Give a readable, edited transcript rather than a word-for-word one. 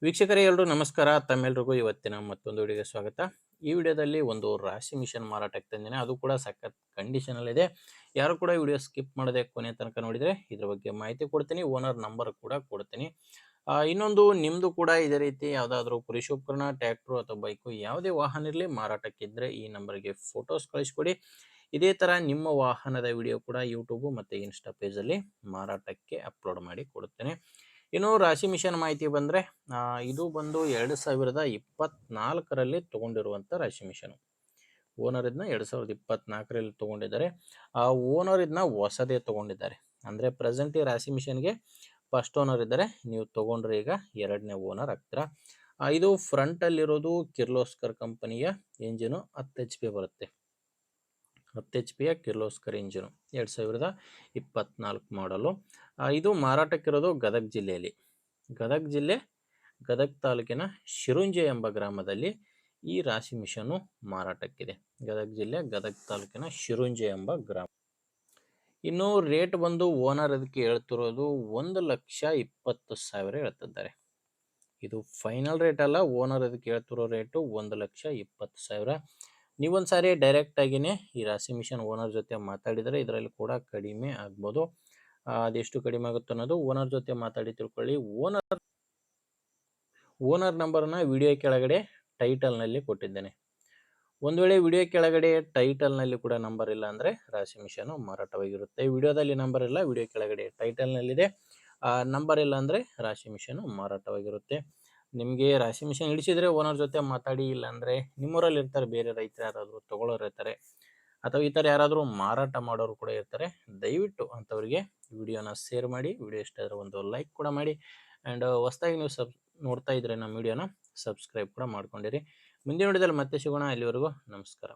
ವೀಕ್ಷಕರೇ ಎಲ್ಲರೂ ನಮಸ್ಕಾರ. ತಮ್ಮೆಲ್ರಿಗೂ ಇವತ್ತಿನ ಮತ್ತೊಂದು ವಿಡಿಯೋಗೆ ಸ್ವಾಗತ. ಈ ವಿಡಿಯೋದಲ್ಲಿ ಒಂದು ರಾಶಿ ಮಿಷನ್ ಮಾರಾಟಕ್ಕೆ ತಂದಿದ್ದೇನೆ. ಅದು ಕೂಡ ಸಖತ್ ಕಂಡೀಷನ್ ಅಲ್ಲಿ ಇದೆ. ಯಾರು ಕೂಡ ವಿಡಿಯೋ ಸ್ಕಿಪ್ ಮಾಡದೆ ಕೊನೆ ತನಕ ನೋಡಿದ್ರೆ ಇದ್ರ ಬಗ್ಗೆ ಮಾಹಿತಿ ಕೊಡ್ತೀನಿ. ಓನರ್ ನಂಬರ್ ಕೂಡ ಕೊಡ್ತೀನಿ. ಇನ್ನೊಂದು ನಿಮ್ದು ಕೂಡ ಇದೇ ರೀತಿ ಯಾವುದಾದ್ರೂ ಕೃಷಿ ಉಪಕರಣ, ಟ್ರ್ಯಾಕ್ಟರ್ ಅಥವಾ ಬೈಕು ಯಾವುದೇ ವಾಹನ ಇರಲಿ ಮಾರಾಟಕ್ಕಿದ್ರೆ ಈ ನಂಬರ್ಗೆ ಫೋಟೋಸ್ ಕಳಿಸ್ಕೊಡಿ. ಇದೇ ತರ ನಿಮ್ಮ ವಾಹನದ ವಿಡಿಯೋ ಕೂಡ ಯೂಟ್ಯೂಬ್ ಮತ್ತೆ ಇನ್ಸ್ಟಾ ಪೇಜಲ್ಲಿ ಮಾರಾಟಕ್ಕೆ ಅಪ್ಲೋಡ್ ಮಾಡಿ ಕೊಡುತ್ತೇನೆ. ಇನ್ನು ರಾಶಿ ಮಿಷನ್ ಮಾಹಿತಿ ಬಂದ್ರೆ ಇದು ಬಂದು 2024ರಲ್ಲಿ ತಗೊಂಡಿರುವಂತ ರಾಶಿ ಮಿಷನ್. ಓನರ್ ಇದನ್ನ 2024ರಲ್ಲಿ ತಗೊಂಡಿದ್ದಾರೆ. ಆ ಓನರ್ ಇದನ್ನ ಹೊಸದೇ ತಗೊಂಡಿದ್ದಾರೆ. ಅಂದ್ರೆ ಪ್ರೆಸೆಂಟ್ ಈ ರಾಶಿ ಮಿಷನ್ಗೆ ಫಸ್ಟ್ ಓನರ್ ಇದ್ದಾರೆ. ನೀವು ತಗೊಂಡ್ರೆ ಈಗ ಎರಡನೇ ಓನರ್ ಆಗ್ತೀರಾ. ಇದು ಫ್ರಂಟ್ ಅಲ್ಲಿರೋದು ಕಿರ್ಲೋಸ್ಕರ್ ಕಂಪನಿಯ ಇಂಜಿನ್ 10 HP ಬರುತ್ತೆ. 10 HP ಕಿರ್ಲೋಸ್ಕರ್ ಇಂಜಿನ್ 2024 ಮಾಡಲು. ಇದು ಮಾರಾಟಕ್ಕಿರೋದು ಗದಗ ಜಿಲ್ಲೆಯಲ್ಲಿ. ಗದಗ ಜಿಲ್ಲೆ, ಗದಗ ತಾಲೂಕಿನ ಶಿರುಂಜೆ ಎಂಬ ಗ್ರಾಮದಲ್ಲಿ ಈ ರಾಶಿ ಮಿಷನ್ನು ಮಾರಾಟಕ್ಕಿದೆ. ಗದಗ ಜಿಲ್ಲೆ, ಗದಗ ತಾಲೂಕಿನ ಶಿರುಂಜೆ ಎಂಬ ಗ್ರಾಮ. ಇನ್ನು ರೇಟ್ ಬಂದು ಓನರ್ ಅದಕ್ಕೆ ಹೇಳ್ತಿರೋದು 1,20,000 ಹೇಳ್ತಿದ್ದಾರೆ. ಇದು ಫೈನಲ್ ರೇಟ್ ಅಲ್ಲ. ಓನರ್ ಅದಕ್ಕೆ ಹೇಳ್ತಿರೋ ರೇಟು 1,20,000. ನೀವೊಂದ್ಸಾರಿ ಡೈರೆಕ್ಟ್ ಆಗಿನೇ ಈ ರಾಶಿ ಮಿಷನ್ ಓನರ್ ಜೊತೆ ಮಾತಾಡಿದರೆ ಇದರಲ್ಲಿ ಕೂಡ ಕಡಿಮೆ ಆಗ್ಬೋದು. ಅದೆಷ್ಟು ಕಡಿಮೆ ಆಗುತ್ತೆ ಅನ್ನೋದು ಓನರ್ ಜೊತೆ ಮಾತಾಡಿ ತಿಳ್ಕೊಳ್ಳಿ. ಓನರ್ ನಂಬರ್ನ ವಿಡಿಯೋ ಕೆಳಗಡೆ ಟೈಟಲ್ನಲ್ಲಿ ಕೊಟ್ಟಿದ್ದೇನೆ. ಒಂದು ವೇಳೆ ವಿಡಿಯೋ ಕೆಳಗಡೆ ಟೈಟಲ್ನಲ್ಲಿ ಕೂಡ ನಂಬರ್ ಇಲ್ಲ ಅಂದರೆ ರಾಶಿ ಮಿಷನ್ ಮಾರಾಟವಾಗಿರುತ್ತೆ. ವಿಡಿಯೋದಲ್ಲಿ ನಂಬರ್ ಇಲ್ಲ, ವಿಡಿಯೋ ಕೆಳಗಡೆ ಟೈಟಲ್ನಲ್ಲಿದೆ. ನಂಬರ್ ಇಲ್ಲ ಅಂದರೆ ರಾಶಿ ಮಿಷನ್ ಮಾರಾಟವಾಗಿರುತ್ತೆ. ನಿಮಗೆ ರಾಶಿ ಮಿಷನ್ ಹಿಡಿಸಿದ್ರೆ ಓನರ್ ಜೊತೆ ಮಾತಾಡಿ. ಇಲ್ಲಾಂದರೆ ನಿಮ್ಮೂರಲ್ಲಿ ಇರ್ತಾರೆ, ಬೇರೆ ರೈತರು ಯಾರಾದರೂ ತಗೊಳ್ಳೋರು ಇರ್ತಾರೆ, ಅಥವಾ ಈ ಥರ ಯಾರಾದರೂ ಮಾರಾಟ ಮಾಡೋರು ಕೂಡ ಇರ್ತಾರೆ. ದಯವಿಟ್ಟು ಅಂಥವ್ರಿಗೆ ವಿಡಿಯೋನ ಶೇರ್ ಮಾಡಿ. ವಿಡಿಯೋ ಇಷ್ಟ ಆದರೆ ಒಂದು ಲೈಕ್ ಕೂಡ ಮಾಡಿ. ಆ್ಯಂಡ್ ಹೊಸದಾಗಿ ನೀವು ನೋಡ್ತಾ ಇದ್ರೆ ನಮ್ಮ ವಿಡಿಯೋನ ಸಬ್ಸ್ಕ್ರೈಬ್ ಕೂಡ ಮಾಡ್ಕೊಂಡಿರಿ. ಮುಂದಿನ ವಿಡಿಯೋದಲ್ಲಿ ಮತ್ತೆ ಸಿಗೋಣ. ಅಲ್ಲಿವರೆಗೂ ನಮಸ್ಕಾರ.